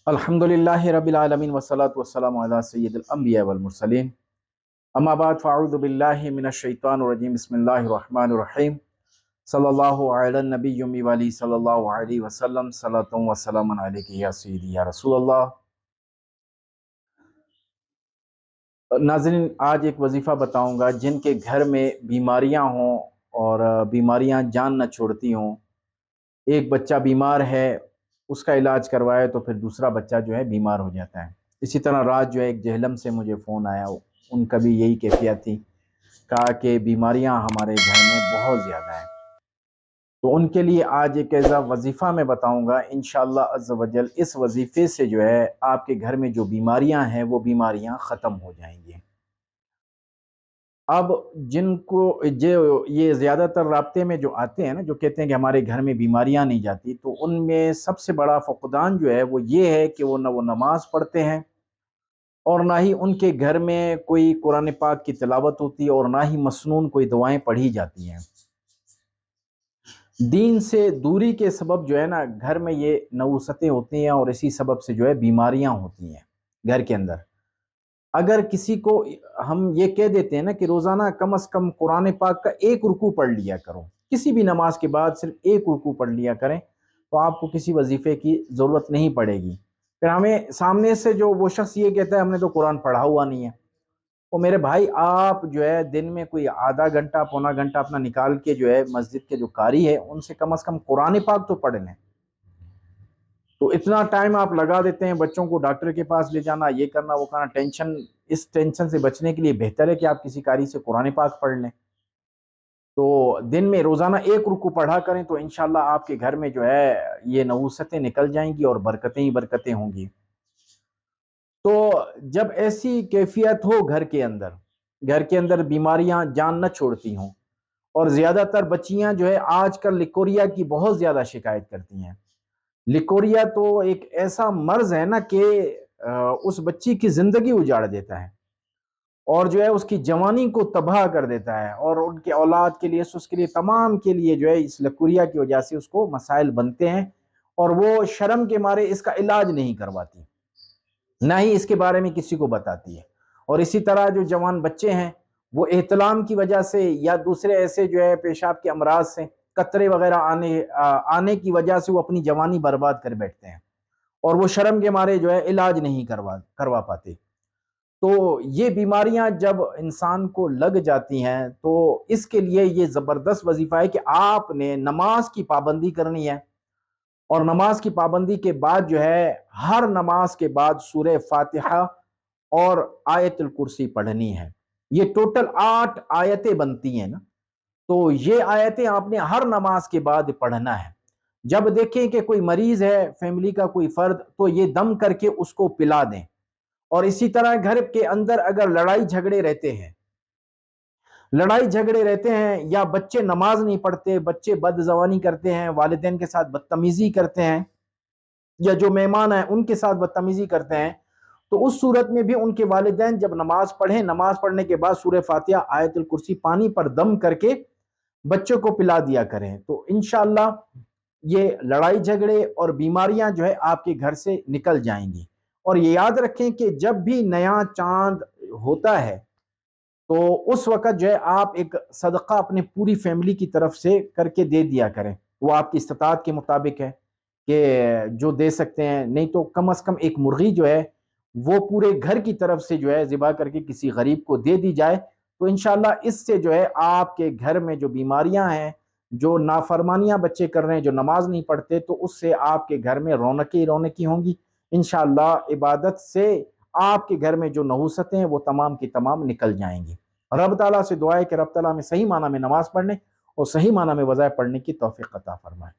الحمدللہ رب العالمین والصلاة والسلام علی سید الانبیاء والمرسلین اما بعد فاعوذ باللہ من الشیطان الرجیم بسم اللہ الرحمن الرحیم صلی اللہ علی النبی امی والی صلی اللہ علیہ وسلم صلاۃ و سلام علیک یا سیدی یا رسول اللہ۔ ناظرین، آج ایک وظیفہ بتاؤں گا جن کے گھر میں بیماریاں ہوں اور بیماریاں جان نہ چھوڑتی ہوں۔ ایک بچہ بیمار ہے، اس کا علاج کروائے تو پھر دوسرا بچہ جو ہے بیمار ہو جاتا ہے۔ اسی طرح رات جو ہے ایک جہلم سے مجھے فون آیا، ان کا بھی یہی کیفیت تھی، کہا کہ بیماریاں ہمارے گھر میں بہت زیادہ ہیں۔ تو ان کے لیے آج ایک ایسا وظیفہ میں بتاؤں گا، انشاءاللہ عز و جل اس وظیفے سے جو ہے آپ کے گھر میں جو بیماریاں ہیں وہ بیماریاں ختم ہو جائیں گی۔ اب جن کو جو یہ زیادہ تر رابطے میں جو آتے ہیں نا، جو کہتے ہیں کہ ہمارے گھر میں بیماریاں نہیں جاتی، تو ان میں سب سے بڑا فقدان جو ہے وہ یہ ہے کہ وہ نماز پڑھتے ہیں، اور نہ ہی ان کے گھر میں کوئی قرآن پاک کی تلاوت ہوتی ہے، اور نہ ہی مسنون کوئی دعائیں پڑھی جاتی ہیں۔ دین سے دوری کے سبب جو ہے نا گھر میں یہ نوستیں ہوتی ہیں، اور اسی سبب سے جو ہے بیماریاں ہوتی ہیں گھر کے اندر۔ اگر کسی کو ہم یہ کہہ دیتے ہیں نا کہ روزانہ کم از کم قرآن پاک کا ایک رکوع پڑھ لیا کرو، کسی بھی نماز کے بعد صرف ایک رکوع پڑھ لیا کریں، تو آپ کو کسی وظیفے کی ضرورت نہیں پڑے گی۔ پھر ہمیں سامنے سے جو وہ شخص یہ کہتا ہے ہم نے تو قرآن پڑھا ہوا نہیں ہے، وہ میرے بھائی آپ جو ہے دن میں کوئی آدھا گھنٹہ پونا گھنٹہ اپنا نکال کے جو ہے مسجد کے جو قاری ہے ان سے کم از کم قرآن پاک تو پڑھ لیں۔ تو اتنا ٹائم آپ لگا دیتے ہیں بچوں کو ڈاکٹر کے پاس لے جانا، یہ کرنا وہ کرنا، اس ٹینشن سے بچنے کے لیے بہتر ہے کہ آپ کسی قاری سے قرآن پاک پڑھ لیں۔ تو دن میں روزانہ ایک رکوع پڑھا کریں تو انشاءاللہ آپ کے گھر میں جو ہے یہ نحوستیں نکل جائیں گی اور برکتیں ہی برکتیں ہوں گی۔ تو جب ایسی کیفیت ہو گھر کے اندر بیماریاں جان نہ چھوڑتی ہوں، اور زیادہ تر بچیاں جو ہے آج کل لیکوریا کی بہت زیادہ شکایت کرتی ہیں۔ لیکوریا تو ایک ایسا مرض ہے نا کہ اس بچی کی زندگی اجاڑ دیتا ہے، اور جو ہے اس کی جوانی کو تباہ کر دیتا ہے، اور ان کے اولاد کے لیے اس کے لیے تمام کے لیے جو ہے اس لیکوریا کی وجہ سے اس کو مسائل بنتے ہیں، اور وہ شرم کے مارے اس کا علاج نہیں کرواتی، نہ ہی اس کے بارے میں کسی کو بتاتی ہے۔ اور اسی طرح جو جوان بچے ہیں وہ احتلام کی وجہ سے یا دوسرے ایسے جو ہے پیشاب کے امراض سے قطرے وغیرہ آنے کی وجہ سے وہ اپنی جوانی برباد کر بیٹھتے ہیں، اور وہ شرم کے مارے جو ہے علاج نہیں کروا پاتے۔ تو یہ بیماریاں جب انسان کو لگ جاتی ہیں تو اس کے لیے یہ زبردست وظیفہ ہے کہ آپ نے نماز کی پابندی کرنی ہے، اور نماز کی پابندی کے بعد جو ہے ہر نماز کے بعد سورہ فاتحہ اور آیت الکرسی پڑھنی ہے۔ یہ ٹوٹل 8 آیتیں بنتی ہیں نا، تو یہ آیتیں آپ نے ہر نماز کے بعد پڑھنا ہے۔ جب دیکھیں کہ کوئی مریض ہے فیملی کا کوئی فرد تو یہ دم کر کے اس کو پلا دیں۔ اور اسی طرح گھر کے اندر اگر لڑائی جھگڑے رہتے ہیں یا بچے نماز نہیں پڑھتے، بچے بد زبانی کرتے ہیں، والدین کے ساتھ بدتمیزی کرتے ہیں، یا جو مہمان ہیں ان کے ساتھ بدتمیزی کرتے ہیں، تو اس صورت میں بھی ان کے والدین جب نماز پڑھیں، نماز پڑھنے کے بعد سورہ فاتحہ آیت الکرسی پانی پر دم کر کے بچوں کو پلا دیا کریں، تو انشاءاللہ یہ لڑائی جھگڑے اور بیماریاں جو ہے آپ کے گھر سے نکل جائیں گی۔ اور یہ یاد رکھیں کہ جب بھی نیا چاند ہوتا ہے تو اس وقت جو ہے آپ ایک صدقہ اپنے پوری فیملی کی طرف سے کر کے دے دیا کریں، وہ آپ کی استطاعت کے مطابق ہے کہ جو دے سکتے ہیں، نہیں تو کم از کم ایک مرغی جو ہے وہ پورے گھر کی طرف سے جو ہے ذبح کر کے کسی غریب کو دے دی جائے، تو انشاءاللہ اس سے جو ہے آپ کے گھر میں جو بیماریاں ہیں، جو نافرمانیاں بچے کر رہے ہیں، جو نماز نہیں پڑھتے، تو اس سے آپ کے گھر میں رونقیں ہی رونقیں ہوں گی۔ انشاءاللہ عبادت سے آپ کے گھر میں جو نحوستیں ہیں وہ تمام کی تمام نکل جائیں گی۔ رب تعالیٰ سے دعا ہے کہ رب تعالیٰ میں صحیح معنی میں نماز پڑھنے اور صحیح معنی میں وظائف پڑھنے کی توفیق عطا فرمائے۔